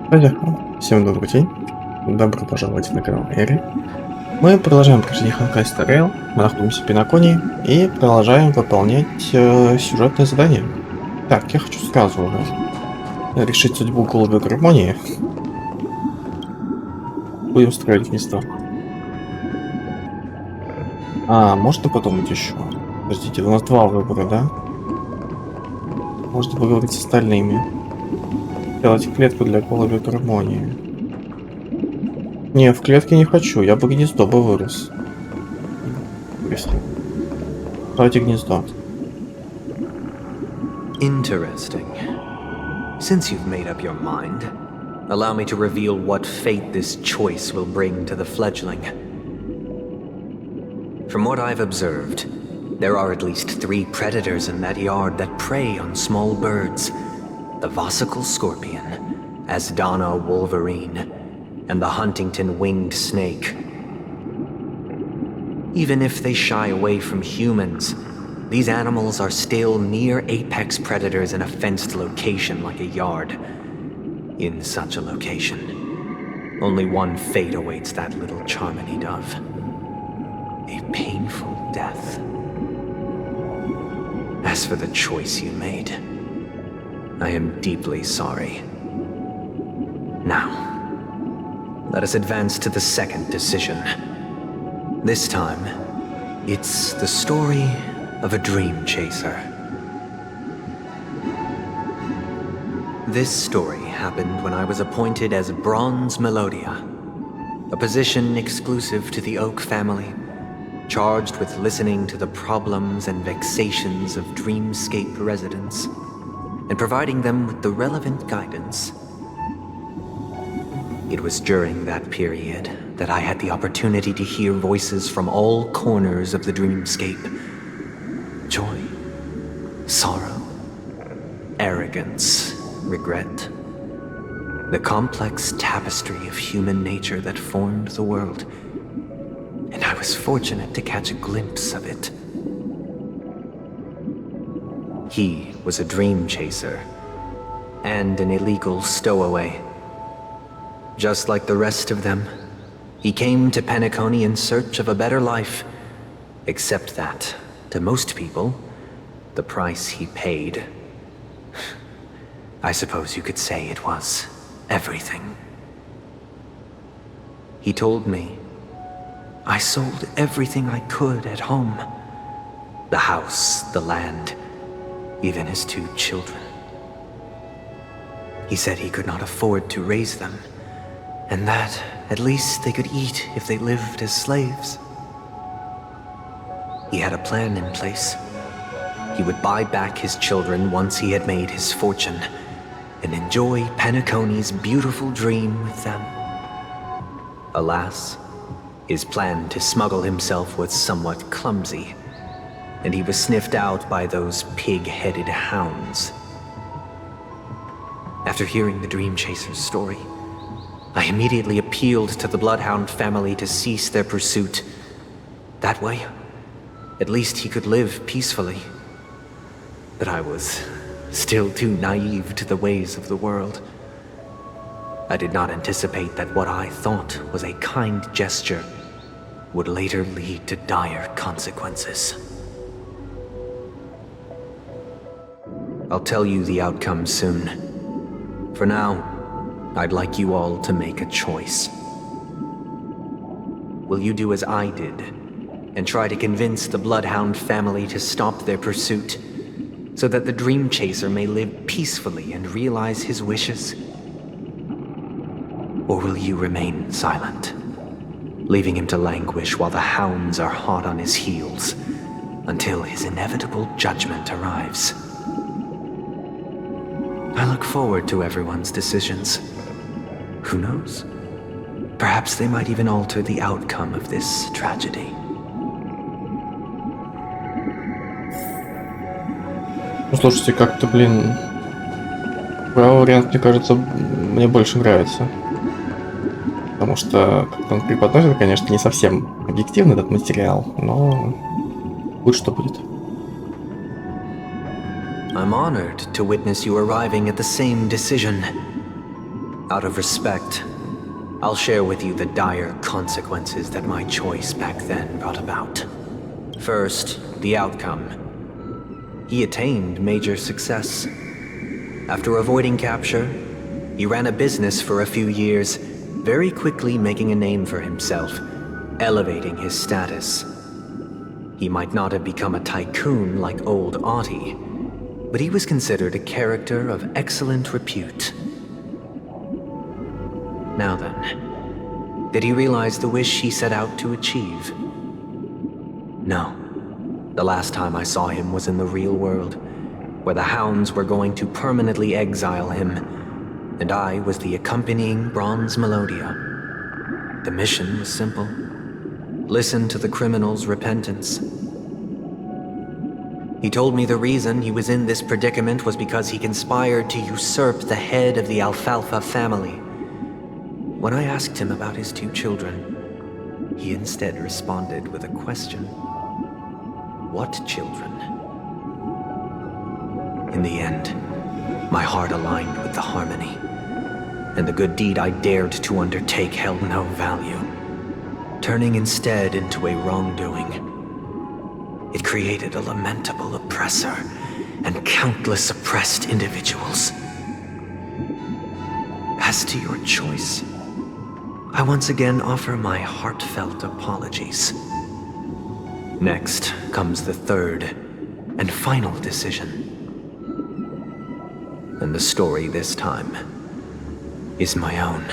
Друзья, всем добрый день. Добро пожаловать на канал Эри. Мы продолжаем прохождение Honkai Старел. Мы находимся в Пенаконии и продолжаем выполнять сюжетное задание. Так, я хочу сразу решить судьбу голубой гармонии. Будем строить гнездо. Можно подумать еще? Подождите, у нас два выбора, да? Можно поговорить с остальными. Делать клетку для голубой гармонии. Не, в клетке не хочу, я бы гнездо бы вырос. Давайте гнездо. Interesting. Since you've made up your mind, allow me to reveal what fate this choice will bring to the fledgling. From what I've observed, there are at least 3 predators in that yard that prey on small birds. The Vosicle Scorpion, Asdana Wolverine, and the Huntington Winged Snake. Even if they shy away from humans, these animals are still near apex predators in a fenced location like a yard. In such a location, only one fate awaits that little Charmony dove. A painful death. As for the choice you made, I am deeply sorry. Now, let us advance to the second decision. This time, it's the story of a dream chaser. This story happened when I was appointed as Bronze Melodia, a position exclusive to the Oak family, charged with listening to the problems and vexations of dreamscape residents, and providing them with the relevant guidance. It was during that period that I had the opportunity to hear voices from all corners of the dreamscape. Joy, sorrow, arrogance, regret. The complex tapestry of human nature that formed the world. And I was fortunate to catch a glimpse of it. He was a dream chaser, and an illegal stowaway. Just like the rest of them, he came to Penacony in search of a better life, except that, to most people, the price he paid, I suppose you could say it was everything. He told me, I sold everything I could at home. The house, the land, even his 2 children. He said he could not afford to raise them, and that at least they could eat if they lived as slaves. He had a plan in place. He would buy back his children once he had made his fortune, and enjoy Penacony's beautiful dream with them. Alas, his plan to smuggle himself was somewhat clumsy, and he was sniffed out by those pig-headed hounds. After hearing the Dream Chaser's story, I immediately appealed to the Bloodhound family to cease their pursuit. That way, at least he could live peacefully. But I was still too naive to the ways of the world. I did not anticipate that what I thought was a kind gesture would later lead to dire consequences. I'll tell you the outcome soon. For now, I'd like you all to make a choice. Will you do as I did, and try to convince the Bloodhound family to stop their pursuit, so that the Dream Chaser may live peacefully and realize his wishes? Or will you remain silent, leaving him to languish while the hounds are hot on his heels, until his inevitable judgment arrives? I look forward to everyone's decisions. Who knows? Perhaps they might even alter the outcome of this tragedy. Ну, слушайте, как-то, правый вариант, мне кажется, мне больше нравится. Потому что, как он преподносит, конечно, не совсем объективный этот материал, но будь что будет. I'm honored to witness you arriving at the same decision. Out of respect, I'll share with you the dire consequences that my choice back then brought about. First, the outcome. He attained major success. After avoiding capture, he ran a business for a few years, very quickly making a name for himself, elevating his status. He might not have become a tycoon like old Audie, but he was considered a character of excellent repute. Now then, did he realize the wish he set out to achieve? No. The last time I saw him was in the real world, where the hounds were going to permanently exile him, and I was the accompanying bronze melodia. The mission was simple. Listen to the criminal's repentance. He told me the reason he was in this predicament was because he conspired to usurp the head of the Alfalfa family. When I asked him about his 2 children, he instead responded with a question. What children? In the end, my heart aligned with the harmony, and the good deed I dared to undertake held no value, turning instead into a wrongdoing. It created a lamentable oppressor and countless oppressed individuals. As to your choice, I once again offer my heartfelt apologies. Next comes the third and final decision. And the story this time is my own.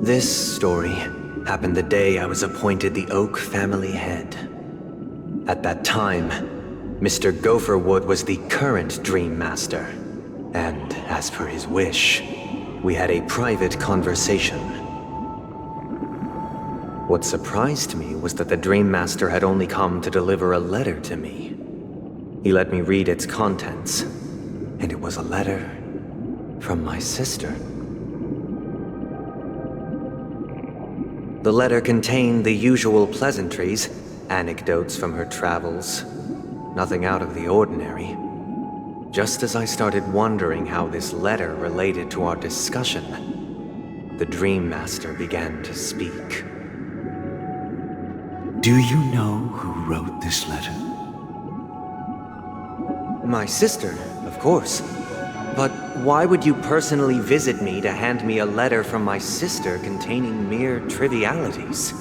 This story happened the day I was appointed the Oak family head. At that time, Mr. Gopherwood was the current Dream Master, and as per his wish, we had a private conversation. What surprised me was that the Dream Master had only come to deliver a letter to me. He let me read its contents, and it was a letter from my sister. The letter contained the usual pleasantries, anecdotes from her travels, nothing out of the ordinary. Just as I started wondering how this letter related to our discussion, the Dream Master began to speak. Do you know who wrote this letter? My sister, of course. But why would you personally visit me to hand me a letter from my sister containing mere trivialities?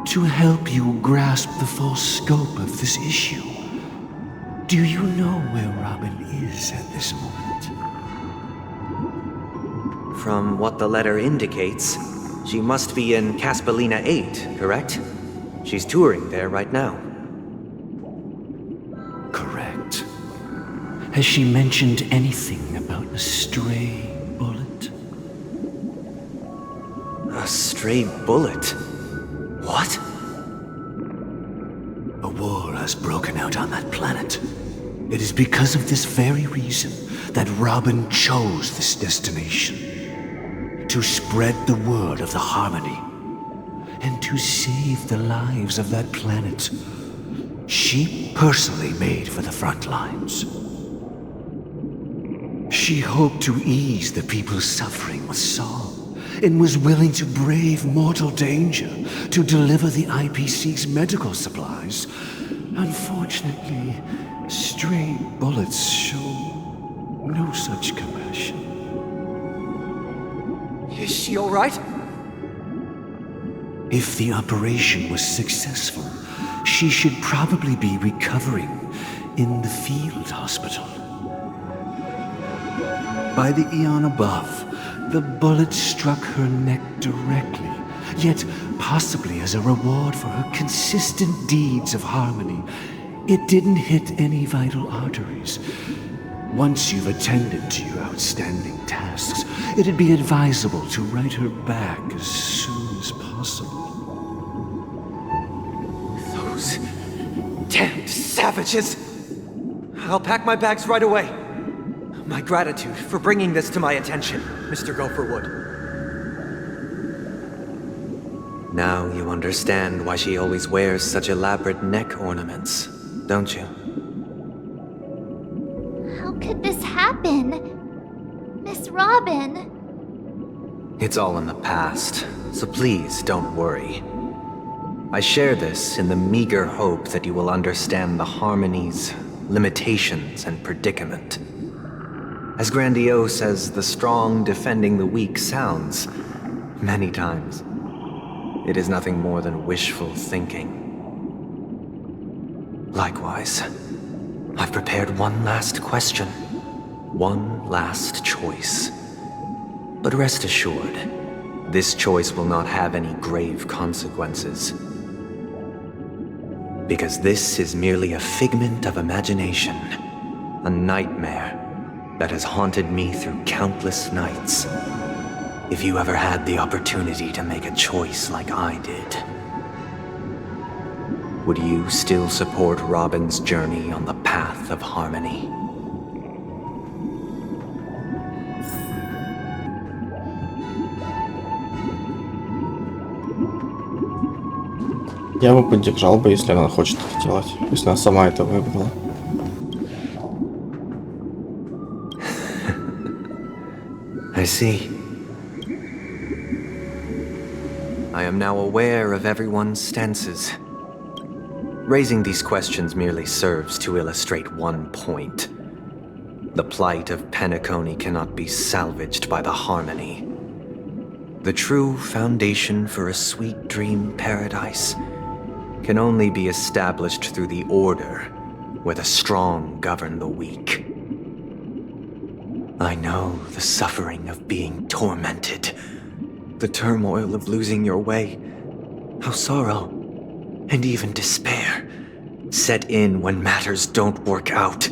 To help you grasp the full scope of this issue. Do you know where Robin is at this moment? From what the letter indicates, she must be in Caspelina 8, correct? She's touring there right now. Correct. Has she mentioned anything about a stray bullet? A stray bullet? What? A war has broken out on that planet. It is because of this very reason that Robin chose this destination. To spread the word of the harmony. And to save the lives of that planet. She personally made for the front lines. She hoped to ease the people's suffering with song, and was willing to brave mortal danger to deliver the IPC's medical supplies. Unfortunately, stray bullets show no such compassion. Is she all right? If the operation was successful, she should probably be recovering in the field hospital. By the eon above, the bullet struck her neck directly, yet possibly as a reward for her consistent deeds of harmony, it didn't hit any vital arteries. Once you've attended to your outstanding tasks, it'd be advisable to write her back as soon as possible. Those damned savages! I'll pack my bags right away. My gratitude for bringing this to my attention, Mr. Gopherwood. Now you understand why she always wears such elaborate neck ornaments, don't you? How could this happen? Miss Robin. It's all in the past, so please don't worry. I share this in the meager hope that you will understand the harmony's limitations and predicament. As grandiose as the strong defending the weak sounds, many times, it is nothing more than wishful thinking. Likewise, I've prepared one last question, one last choice. But rest assured, this choice will not have any grave consequences. Because this is merely a figment of imagination, a nightmare that has haunted me through countless nights. If you ever had the opportunity to make a choice like I did, would you still support Robin's journey on the path of harmony? Я бы поддержал бы, если она хочет это делать, если она сама это выбрала. I see. I am now aware of everyone's stances. Raising these questions merely serves to illustrate one point. The plight of Penacony cannot be salvaged by the harmony. The true foundation for a sweet dream paradise can only be established through the order where the strong govern the weak. I know the suffering of being tormented, the turmoil of losing your way, how sorrow and even despair set in when matters don't work out.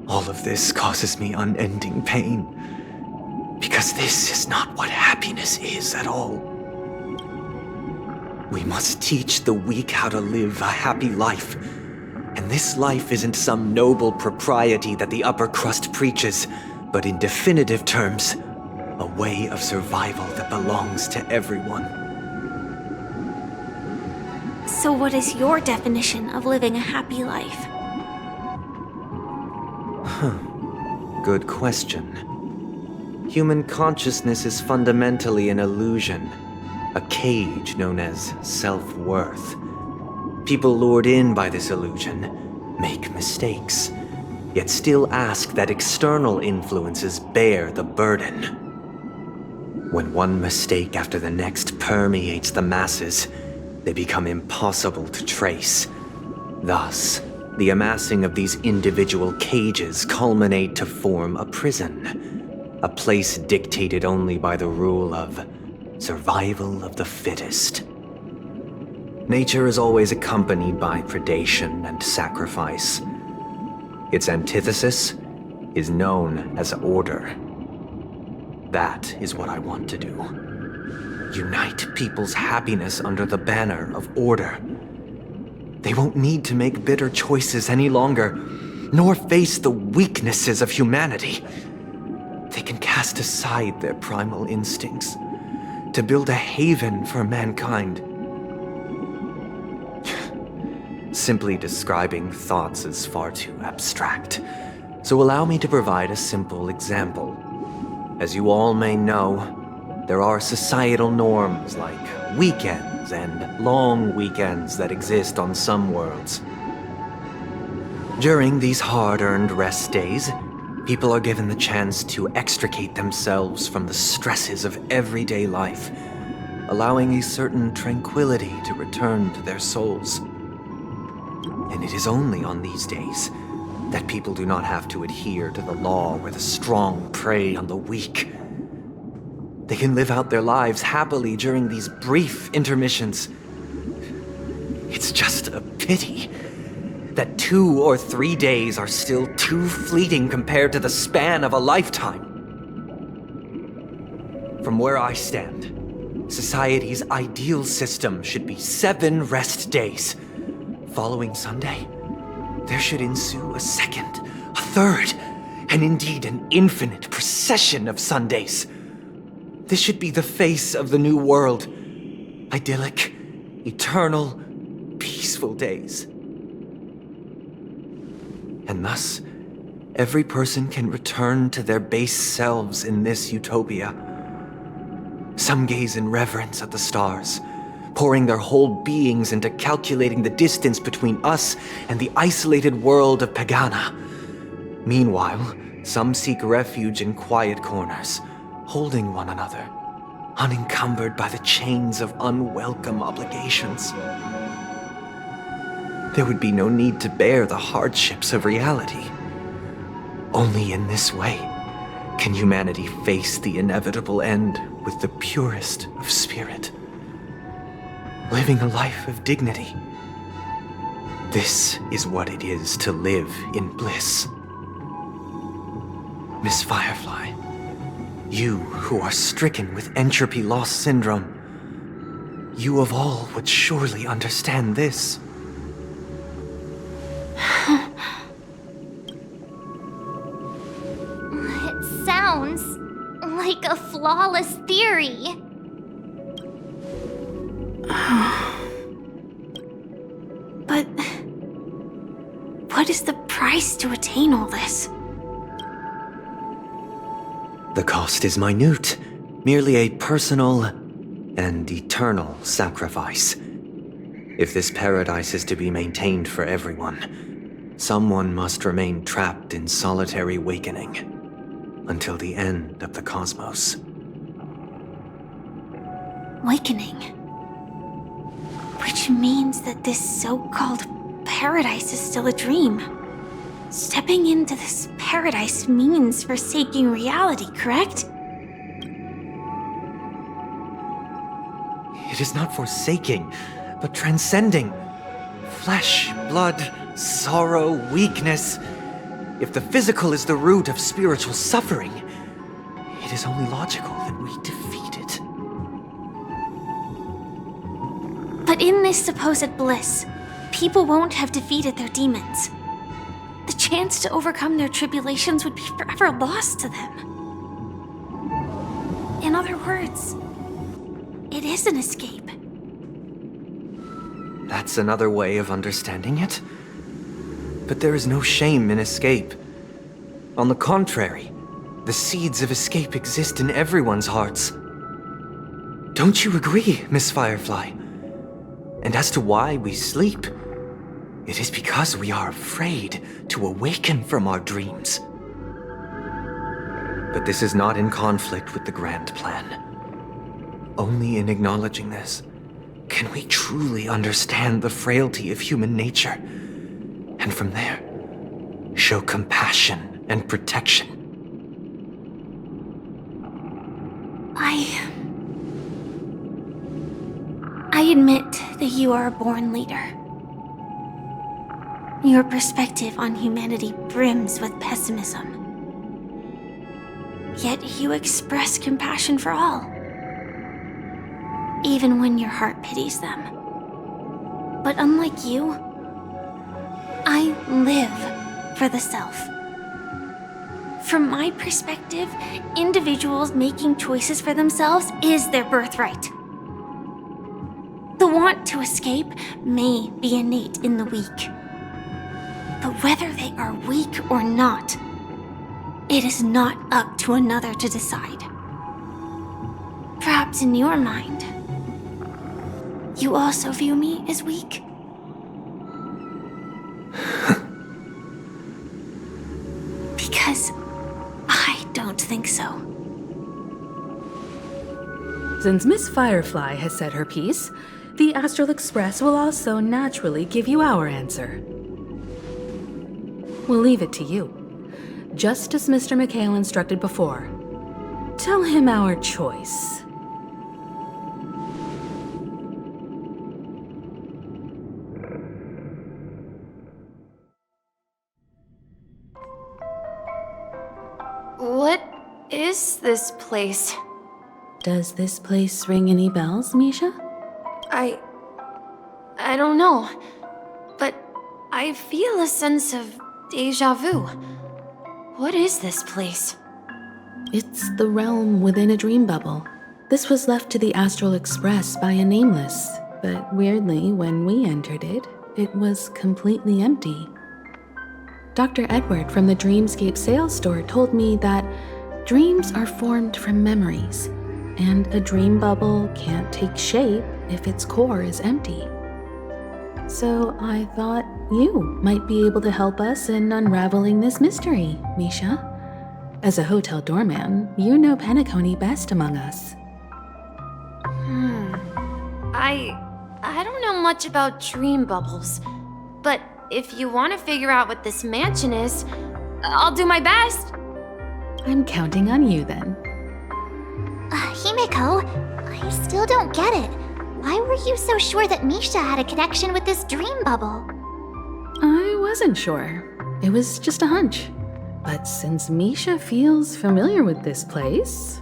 All of this causes me unending pain, because this is not what happiness is at all. We must teach the weak how to live a happy life. And this life isn't some noble propriety that the upper crust preaches, but in definitive terms, a way of survival that belongs to everyone. So what is your definition of living a happy life? Good question. Human consciousness is fundamentally an illusion, a cage known as self-worth. People lured in by this illusion make mistakes, yet still ask that external influences bear the burden. When one mistake after the next permeates the masses, they become impossible to trace. Thus, the amassing of these individual cages culminate to form a prison, a place dictated only by the rule of survival of the fittest. Nature is always accompanied by predation and sacrifice. Its antithesis is known as order. That is what I want to do. Unite people's happiness under the banner of order. They won't need to make bitter choices any longer, nor face the weaknesses of humanity. They can cast aside their primal instincts to build a haven for mankind. Simply describing thoughts is far too abstract, so allow me to provide a simple example. As you all may know, there are societal norms like weekends and long weekends that exist on some worlds. During these hard-earned rest days, people are given the chance to extricate themselves from the stresses of everyday life, allowing a certain tranquility to return to their souls. And it is only on these days that people do not have to adhere to the law where the strong prey on the weak. They can live out their lives happily during these brief intermissions. It's just a pity that 2 or 3 days are still too fleeting compared to the span of a lifetime. From where I stand, society's ideal system should be 7 rest days. Following Sunday, there should ensue a second, a third, and indeed an infinite procession of Sundays. This should be the face of the new world. Idyllic, eternal, peaceful days. And thus, every person can return to their base selves in this utopia. Some gaze in reverence at the stars, pouring their whole beings into calculating the distance between us and the isolated world of Pagana. Meanwhile, some seek refuge in quiet corners, holding one another, unencumbered by the chains of unwelcome obligations. There would be no need to bear the hardships of reality. Only in this way can humanity face the inevitable end with the purest of spirit, living a life of dignity. This is what it is to live in bliss. Miss Firefly, you who are stricken with entropy loss syndrome, you of all would surely understand this. It sounds like a flawless theory. But what is the price to attain all this? The cost is minute, merely a personal and eternal sacrifice. If this paradise is to be maintained for everyone, someone must remain trapped in solitary awakening until the end of the cosmos. Awakening. Which means that this so-called paradise is still a dream. Stepping into this paradise means forsaking reality, correct? It is not forsaking, but transcending. Flesh, blood, sorrow, weakness. If the physical is the root of spiritual suffering, it is only logical that we defeat it. But in this supposed bliss, people won't have defeated their demons. The chance to overcome their tribulations would be forever lost to them. In other words, it is an escape. That's another way of understanding it. But there is no shame in escape. On the contrary, the seeds of escape exist in everyone's hearts. Don't you agree, Miss Firefly? And as to why we sleep, it is because we are afraid to awaken from our dreams. But this is not in conflict with the grand plan. Only in acknowledging this can we truly understand the frailty of human nature, and from there, show compassion and protection. I admit that you are a born leader. Your perspective on humanity brims with pessimism. Yet you express compassion for all, even when your heart pities them. But unlike you, I live for the self. From my perspective, individuals making choices for themselves is their birthright. The want to escape may be innate in the weak. But whether they are weak or not, it is not up to another to decide. Perhaps in your mind, you also view me as weak? Because I don't think so. Since Miss Firefly has said her piece, the Astral Express will also naturally give you our answer. We'll leave it to you, just as Mr. McHale instructed before. Tell him our choice. What is this place? Does this place ring any bells, Misha? I don't know, but I feel a sense of deja vu. What is this place? It's the realm within a dream bubble. This was left to the Astral Express by a nameless, but weirdly, when we entered it, it was completely empty. Dr. Edward from the Dreamscape sales store told me that dreams are formed from memories, and a dream bubble can't take shape if its core is empty. So I thought you might be able to help us in unraveling this mystery, Misha. As a hotel doorman, you know Penacony best among us. I don't know much about dream bubbles, but if you want to figure out what this mansion is, I'll do my best. I'm counting on you then. Himeko, I still don't get it. Why were you so sure that Misha had a connection with this dream bubble? I wasn't sure. It was just a hunch. But since Misha feels familiar with this place,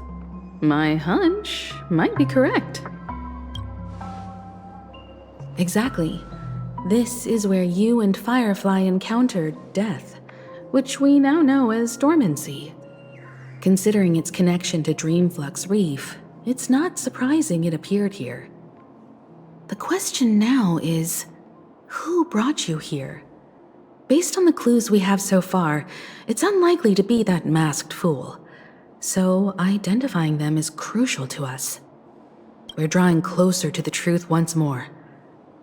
my hunch might be correct. Exactly. This is where you and Firefly encountered death, which we now know as dormancy. Considering its connection to Dreamflux Reef, it's not surprising it appeared here. The question now is, who brought you here? Based on the clues we have so far, it's unlikely to be that masked fool. So identifying them is crucial to us. We're drawing closer to the truth once more.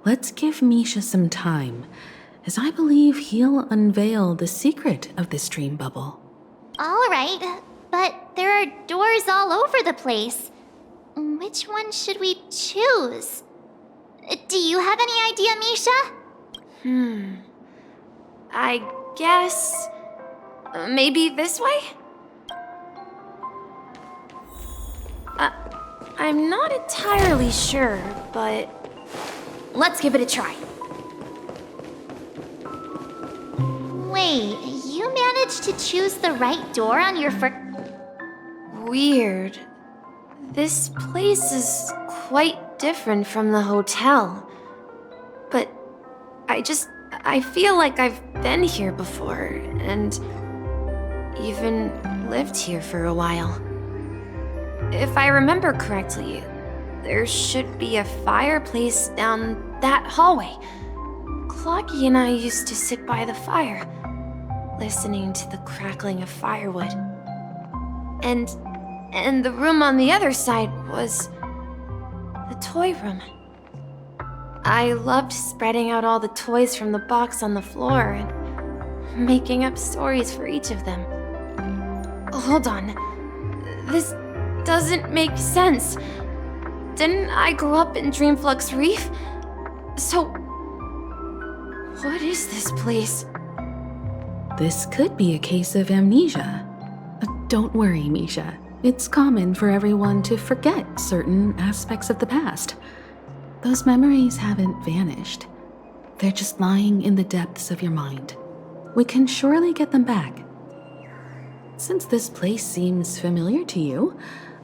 Let's give Misha some time, as I believe he'll unveil the secret of this dream bubble. All right, but there are doors all over the place. Which one should we choose? Do you have any idea, Misha? I guess... maybe this way? I'm not entirely sure, but... let's give it a try. Wait, you managed to choose the right door on your first... Weird. This place is quite different from the hotel. But I feel like I've been here before, and even lived here for a while. If I remember correctly, there should be a fireplace down that hallway. Clocky and I used to sit by the fire, listening to the crackling of firewood. And the room on the other side was the toy room. I loved spreading out all the toys from the box on the floor and making up stories for each of them. Hold on. This doesn't make sense. Didn't I grow up in Dreamflux Reef? So, what is this place? This could be a case of amnesia. Don't worry, Misha. It's common for everyone to forget certain aspects of the past. Those memories haven't vanished. They're just lying in the depths of your mind. We can surely get them back. Since this place seems familiar to you,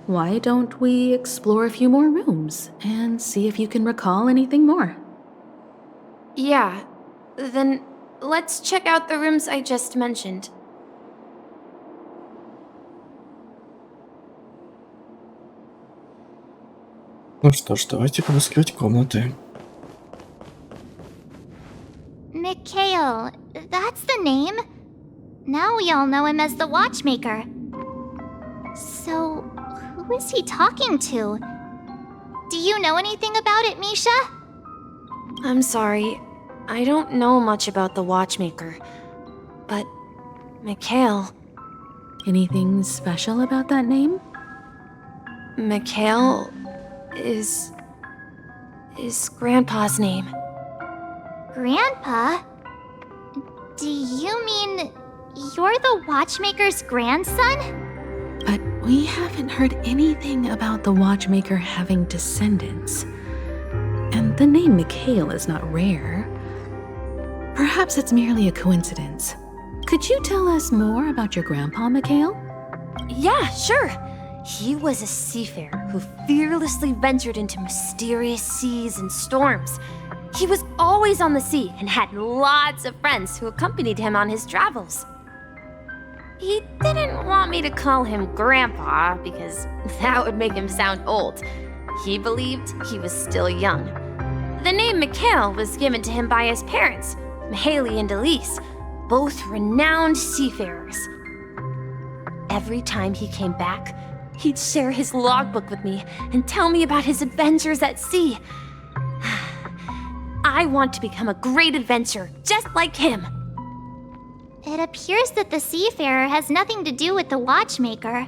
why don't we explore a few more rooms and see if you can recall anything more? Yeah, then let's check out the rooms I just mentioned. Ну что ж, давайте обыскивать комнаты. Mikhail, that's the name. Now we all know him as the Watchmaker. So, who is he talking to? Do you know anything about it, Misha? I'm sorry, I don't know much about the Watchmaker. But, Mikhail... Anything special about that name? Mikhail is Grandpa's name. Grandpa? Do you mean you're the Watchmaker's grandson? But we haven't heard anything about the Watchmaker having descendants. And the name Mikhail is not rare. Perhaps it's merely a coincidence. Could you tell us more about your grandpa, Mikhail? Yeah, sure. He was a seafarer who fearlessly ventured into mysterious seas and storms. He was always on the sea and had lots of friends who accompanied him on his travels. He didn't want me to call him Grandpa because that would make him sound old. He believed he was still young. The name Mikhail was given to him by his parents, Mahaley and Elise, both renowned seafarers. Every time he came back, he'd share his logbook with me and tell me about his adventures at sea. I want to become a great adventurer, just like him. It appears that the seafarer has nothing to do with the watchmaker.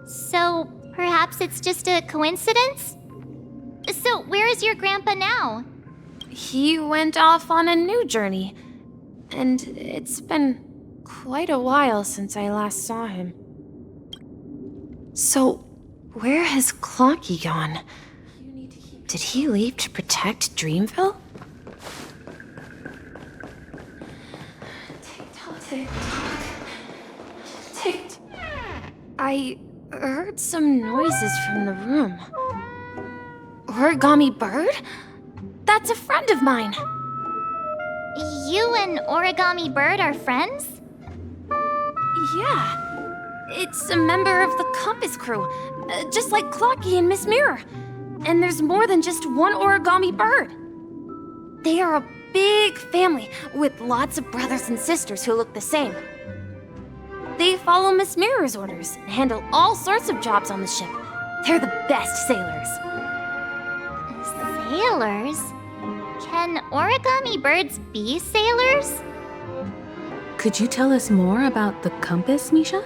So, perhaps it's just a coincidence? So, where is your grandpa now? He went off on a new journey, and it's been quite a while since I last saw him. So, where has Clocky gone? Did he leave to protect Dreamville? Tick-tock. Tick. I heard some noises from the room. Origami Bird? That's a friend of mine. You and Origami Bird are friends? Yeah. It's a member of the Compass crew, just like Clocky and Miss Mirror. And there's more than just one Origami Bird. They are a big family with lots of brothers and sisters who look the same. They follow Miss Mirror's orders and handle all sorts of jobs on the ship. They're the best sailors. Sailors? Can origami birds be sailors? Could you tell us more about the compass, Misha?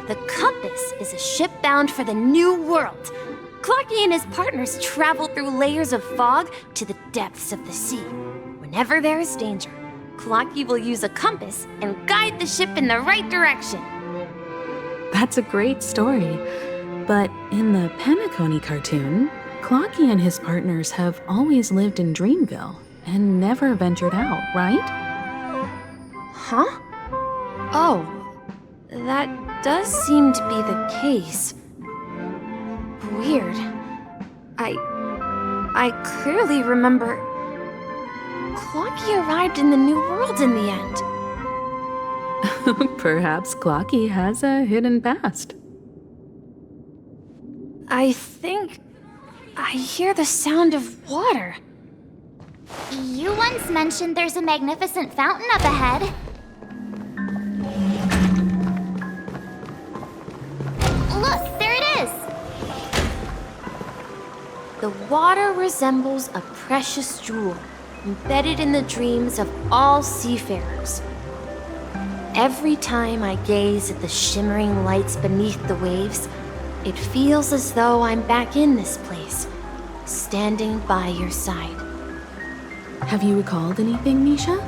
The Compass is a ship bound for the New World. Clocky and his partners travel through layers of fog to the depths of the sea. Whenever there is danger, Clocky will use a compass and guide the ship in the right direction. That's a great story. But in the Penacony cartoon, Clocky and his partners have always lived in Dreamville and never ventured out, right? Huh? Oh, that does seem to be the case. Weird. I clearly remember Clocky arrived in the New World in the end. Perhaps Clocky has a hidden past. I think I hear the sound of water. You once mentioned there's a magnificent fountain up ahead. Look, there it is! The water resembles a precious jewel embedded in the dreams of all seafarers. Every time I gaze at the shimmering lights beneath the waves, it feels as though I'm back in this place, standing by your side. Have you recalled anything, Misha?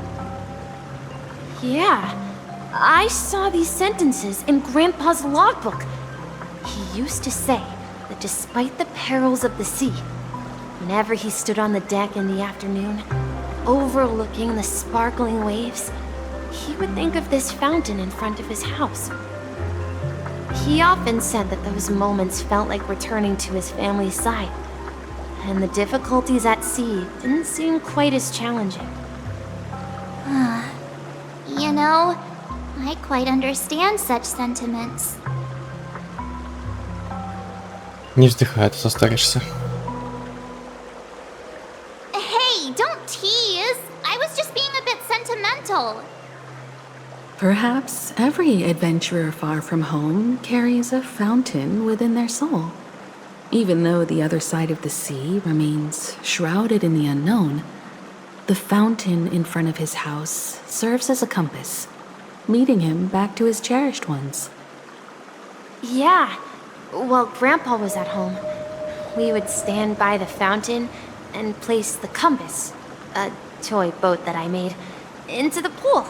Yeah, I saw these sentences in Grandpa's logbook. He used to say that despite the perils of the sea, whenever he stood on the deck in the afternoon, overlooking the sparkling waves, he would think of this fountain in front of his house. He often said that those moments felt like returning to his family's side, and the difficulties at sea didn't seem quite as challenging. You know, I quite understand such sentiments. Не вздыхай, а то состаришься. Hey, don't tease! I was just being a bit sentimental. Perhaps every adventurer far from home carries a fountain within their soul. Even though the other side of the sea remains shrouded in the unknown, the fountain in front of his house serves as a compass, leading him back to his cherished ones. Yeah, while Grandpa was at home, we would stand by the fountain and place the compass, a toy boat that I made, into the pool.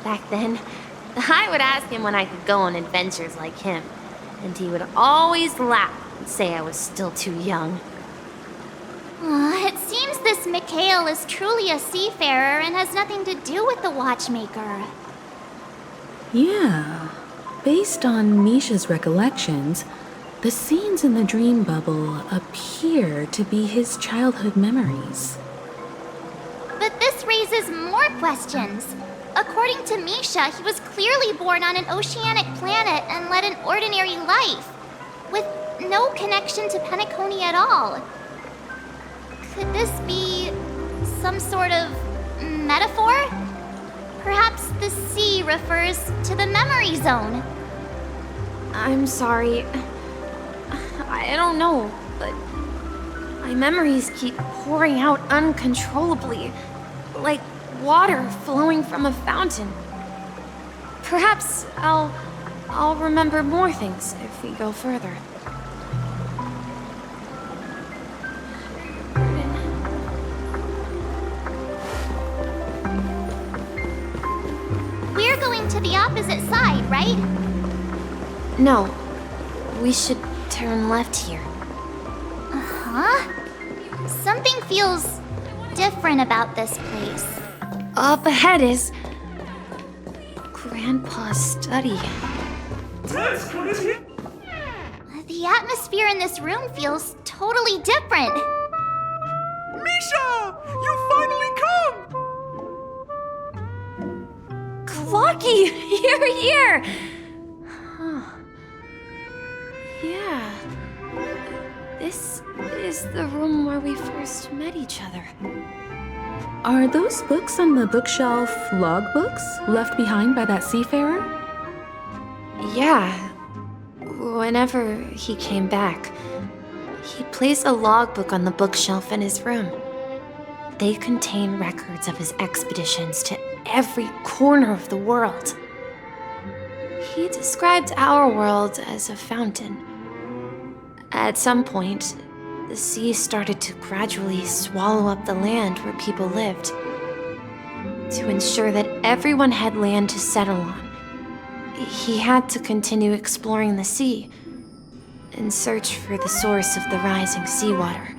Back then, I would ask him when I could go on adventures like him, and he would always laugh and say I was still too young. It seems this Mikhail is truly a seafarer and has nothing to do with the watchmaker. Yeah. Based on Misha's recollections, the scenes in the dream bubble appear to be his childhood memories. But this raises more questions. According to Misha, he was clearly born on an oceanic planet and led an ordinary life, with no connection to Penacony at all. Could this be some sort of metaphor? Perhaps the sea refers to the memory zone. I'm sorry. I don't know, but my memories keep pouring out uncontrollably, like water flowing from a fountain. Perhaps I'll remember more things if we go further. We're going to the opposite side, right? No, we should turn left here. Huh? Something feels different about this place. Up ahead is Grandpa's study. The atmosphere in this room feels totally different. Misha! You finally come! Clocky, you're here! Huh. Yeah. This is the room where we first met each other. Are those books on the bookshelf logbooks left behind by that seafarer? Yeah. Whenever he came back, he'd place a logbook on the bookshelf in his room. They contain records of his expeditions to every corner of the world. He described our world as a fountain. At some point, the sea started to gradually swallow up the land where people lived. To ensure that everyone had land to settle on, he had to continue exploring the sea and search for the source of the rising seawater.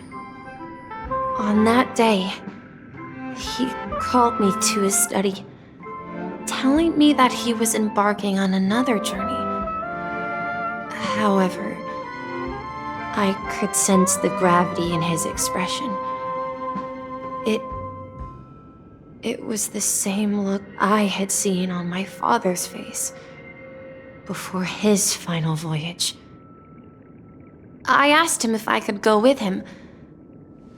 On that day, he called me to his study, telling me that he was embarking on another journey. However, I could sense the gravity in his expression. It was the same look I had seen on my father's face before his final voyage. I asked him if I could go with him,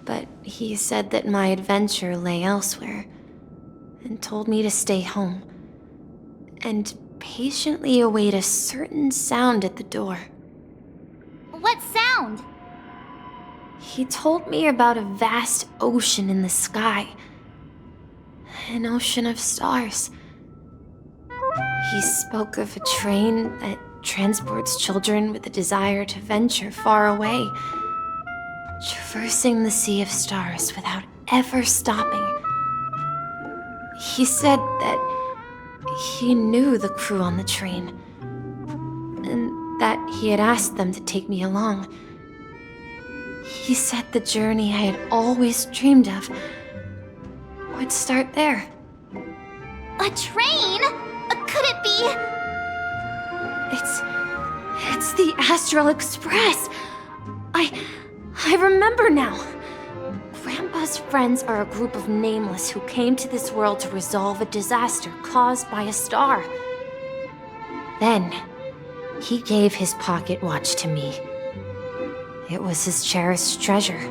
but he said that my adventure lay elsewhere and told me to stay home and patiently await a certain sound at the door. What sound? He told me about a vast ocean in the sky. An ocean of stars. He spoke of a train that transports children with a desire to venture far away, traversing the sea of stars without ever stopping. He said that he knew the crew on the train, and that he had asked them to take me along. He said the journey I had always dreamed of would start there. A train? Could it be? It's the Astral Express. I remember now. Grandpa's friends are a group of nameless who came to this world to resolve a disaster caused by a star. Then, he gave his pocket watch to me. It was his cherished treasure,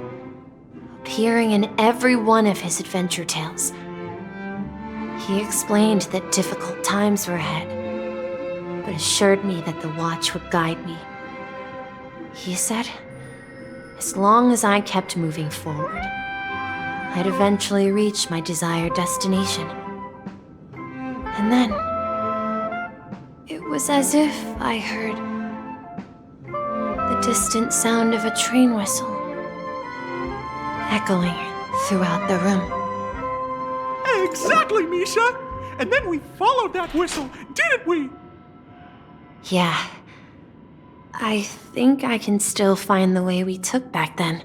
appearing in every one of his adventure tales. He explained that difficult times were ahead, but assured me that the watch would guide me. He said, as long as I kept moving forward, I'd eventually reach my desired destination. And then, it was as if I heard the distant sound of a train whistle echoing throughout the room. Exactly, Misha! And then we followed that whistle, didn't we? Yeah. I think I can still find the way we took back then.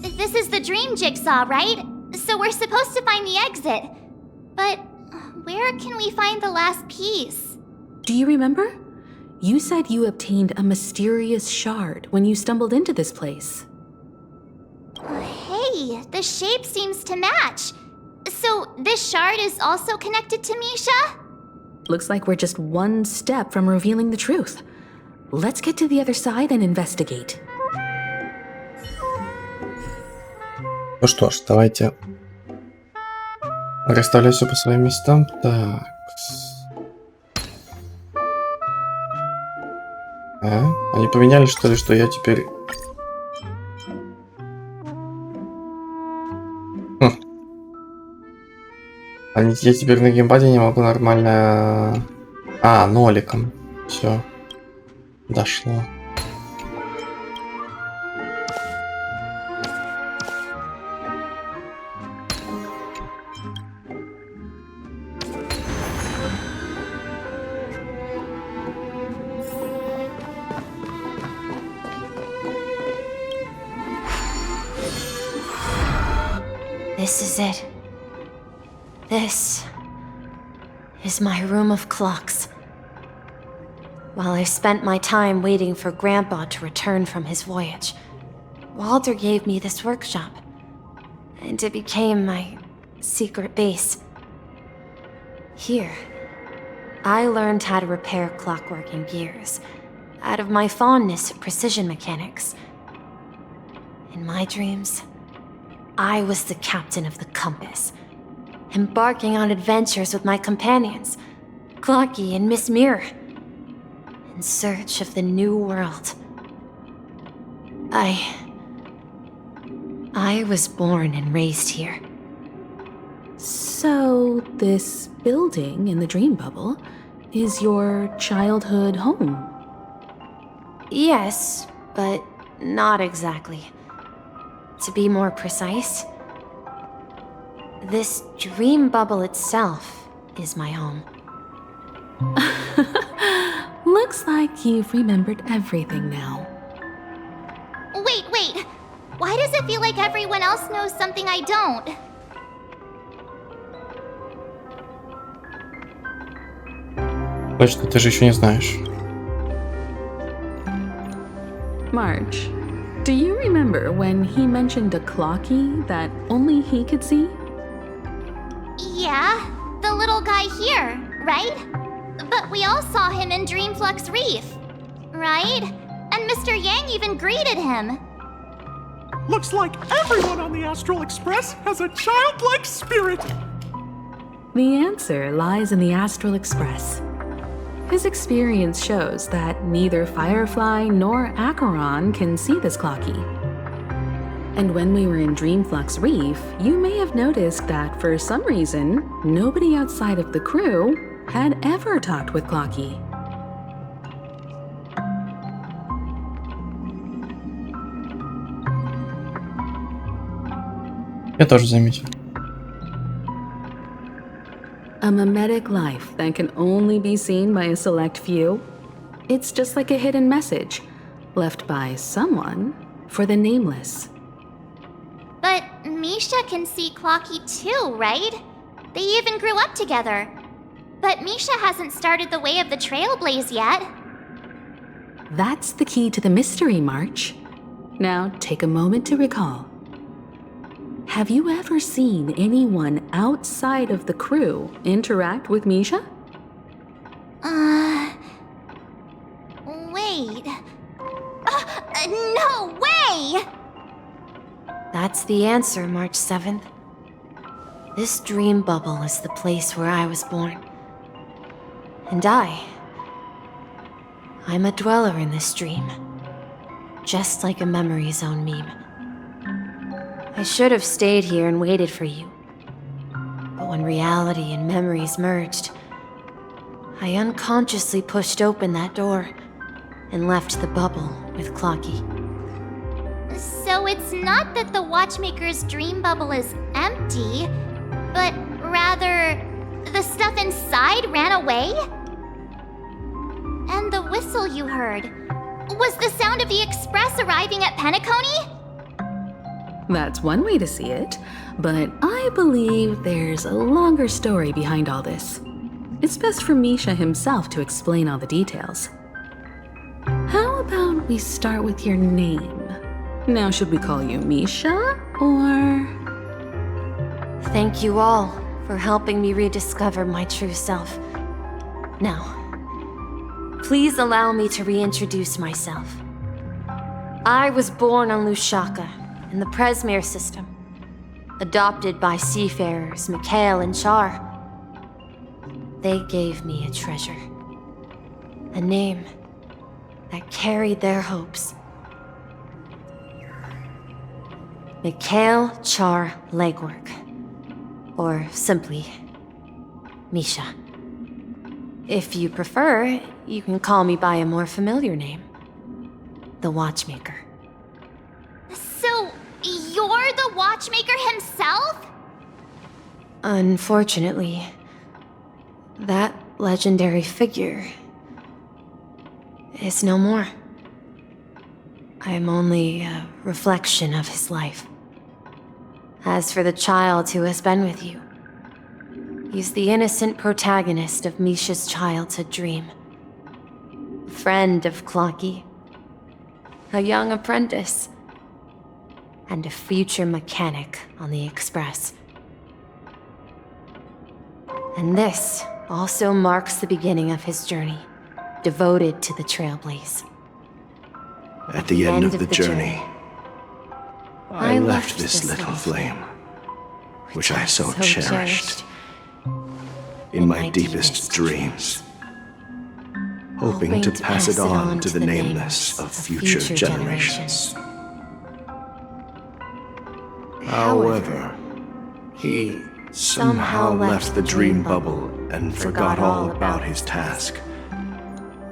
This is the dream jigsaw, right? So we're supposed to find the exit. But where can we find the last piece? Do you remember? You said you obtained a mysterious shard when you stumbled into this place. Hey, the shape seems to match. So this shard is also connected to Misha? Looks like we're just one step from revealing the truth. Let's get to the other side and investigate. Ну что ж, давайте расставлять все по своим местам. Так. Они поменяли, что ли, что я теперь... Я теперь на геймпаде не могу нормально... ноликом. Все. Дошло. This is it. This is my room of clocks. While I spent my time waiting for Grandpa to return from his voyage, Walter gave me this workshop, and it became my secret base. Here, I learned how to repair clockwork and gears, out of my fondness for precision mechanics. In my dreams, I was the captain of the compass, embarking on adventures with my companions, Clocky and Miss Mirror, in search of the new world. I was born and raised here. So, this building in the dream bubble is your childhood home? Yes, but not exactly. To be more precise, this dream bubble itself is my home. Looks like you've remembered everything now. Wait. Why does it feel like everyone else knows something I don't? Точно, ты же еще не знаешь. March, do you remember when he mentioned a clocky that only he could see? Yeah, the little guy here, right? But we all saw him in Dreamflux Reef, right? And Mr. Yang even greeted him. Looks like everyone on the Astral Express has a childlike spirit. The answer lies in the Astral Express. His experience shows that neither Firefly nor Acheron can see this clocky. And when we were in Dreamflux Reef, you may have noticed that for some reason, nobody outside of the crew had ever talked with Clocky. Я тоже заметил. A mimetic life that can only be seen by a select few? It's just like a hidden message, left by someone for the nameless. But Misha can see Clocky too, right? They even grew up together. But Misha hasn't started the way of the Trailblaze yet. That's the key to the mystery, March. Now take a moment to recall. Have you ever seen anyone outside of the crew interact with Misha? Wait. No way! That's the answer, March 7th. This dream bubble is the place where I was born. And I'm a dweller in this dream. Just like a memory zone meme. I should have stayed here and waited for you. But when reality and memories merged, I unconsciously pushed open that door and left the bubble with Clocky. So it's not that the Watchmaker's dream bubble is empty, but rather the stuff inside ran away? And the whistle you heard was the sound of the express arriving at Penacony? That's one way to see it, but I believe there's a longer story behind all this. It's best for Misha himself to explain all the details. How about we start with your name? Now, should we call you Misha, or...? Thank you all for helping me rediscover my true self. Now, Please allow me to reintroduce myself. I was born on Lushaka, in the Presmere system, adopted by seafarers Mikhail and Char. They gave me a treasure, a name that carried their hopes. Mikhail Char Legwork, or simply, Misha. If you prefer, you can call me by a more familiar name. The Watchmaker. So, you're the Watchmaker himself? Unfortunately, that legendary figure is no more. I'm only a reflection of his life. As for the child who has been with you, he's the innocent protagonist of Misha's childhood dream. A friend of Clocky, a young apprentice, and a future mechanic on the Express. And this also marks the beginning of his journey, devoted to the Trailblaze. At the end of the journey, I left this little flame, which I so cherished, in my deepest dreams, hoping to pass it on to the nameless of future generations. However, he somehow left the dream bubble and forgot all about his task.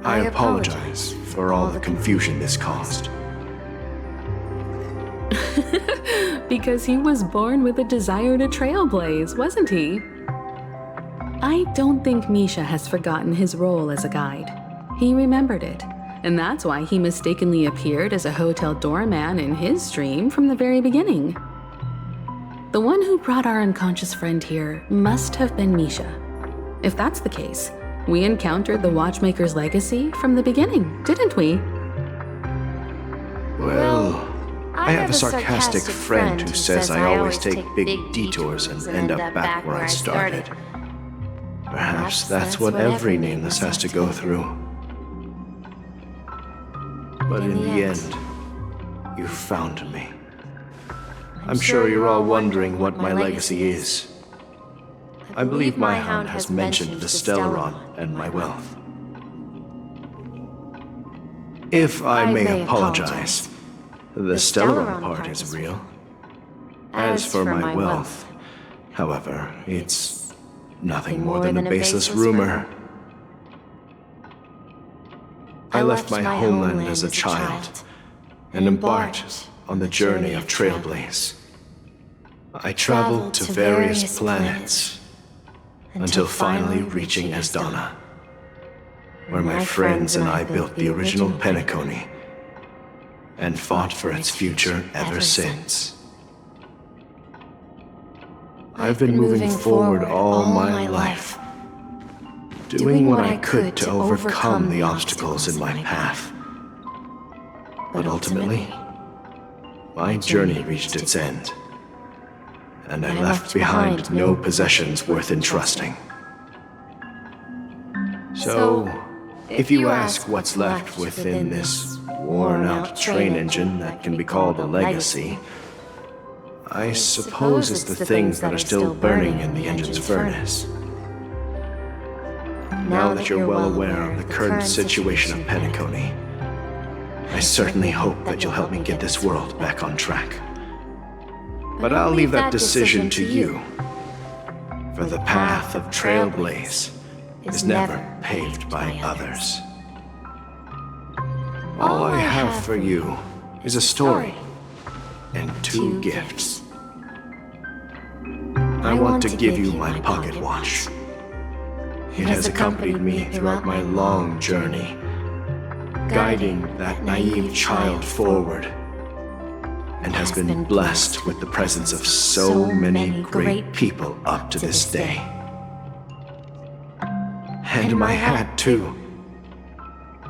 I apologize for all the confusion this caused. Because he was born with a desire to trailblaze, wasn't he? I don't think Misha has forgotten his role as a guide. He remembered it, and that's why he mistakenly appeared as a hotel doorman in his dream from the very beginning. The one who brought our unconscious friend here must have been Misha. If that's the case, we encountered the Watchmaker's legacy from the beginning, didn't we? Well, I have a sarcastic friend who says I always take big detours and end up back where I started. Perhaps that's what every nameless has to go through. But in the end, you found me. I'm sure you're all wondering what my legacy is. I believe my hound has mentioned the Stellaron and my wealth. If I may apologize, the Stellaron part is real. As for my wealth, however, it's nothing more than a baseless rumor. I left my homeland as a child and embarked on the journey of Trailblaze. I traveled to various planets until finally reaching Asdana, where my friends and I built the original Penacony and fought for its future ever since. I've been moving forward all my life, doing what I could to overcome the obstacles in my path. But ultimately, my journey reached its end, and I left behind no possessions worth entrusting. So, if you ask what's left within this worn-out train engine that can be called a legacy, I suppose it's the things that are still burning in the engine's furnace. Now that you're well aware of the current situation of Penacony, I certainly hope that you'll help me get this world back on track. But I'll leave that decision to you, for the path of Trailblaze is never paved by others. All I have for you is a story and 2 gifts. I want to give you my pocket watch. It has accompanied me throughout my long journey, guiding that naive child forward, and has been blessed with the presence of so many great people up to this day. And my hat, too.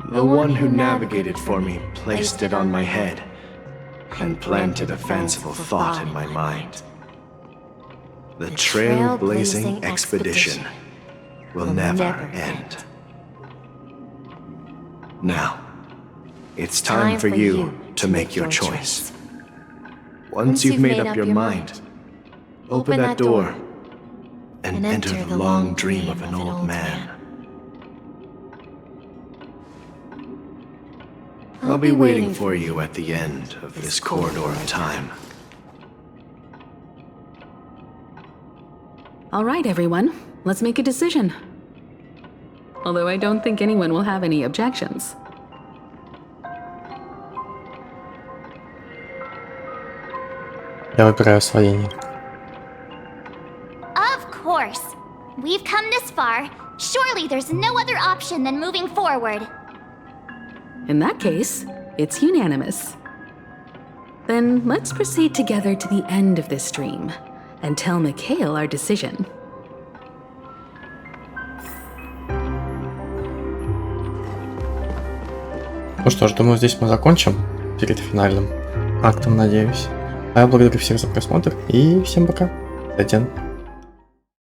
The one who navigated for me placed it on my head and planted a fanciful thought in my mind. The trailblazing expedition will never end. Now, it's time for you to make your choice. Once you've made up your mind, open that door and enter the long dream of an old man. I'll be waiting for you at the end of this corridor of time. All right, everyone, let's make a decision. Although I don't think anyone will have any objections. Я выбираю освоение. Of course. We've come this far. Surely there's no other option than moving forward. In that case, it's unanimous. Then let's proceed together to the end of this dream and tell Mikhail our decision. Ну что ж, думаю, здесь мы закончим перед финальным актом, надеюсь. А я благодарю всех за просмотр и всем пока. Затем.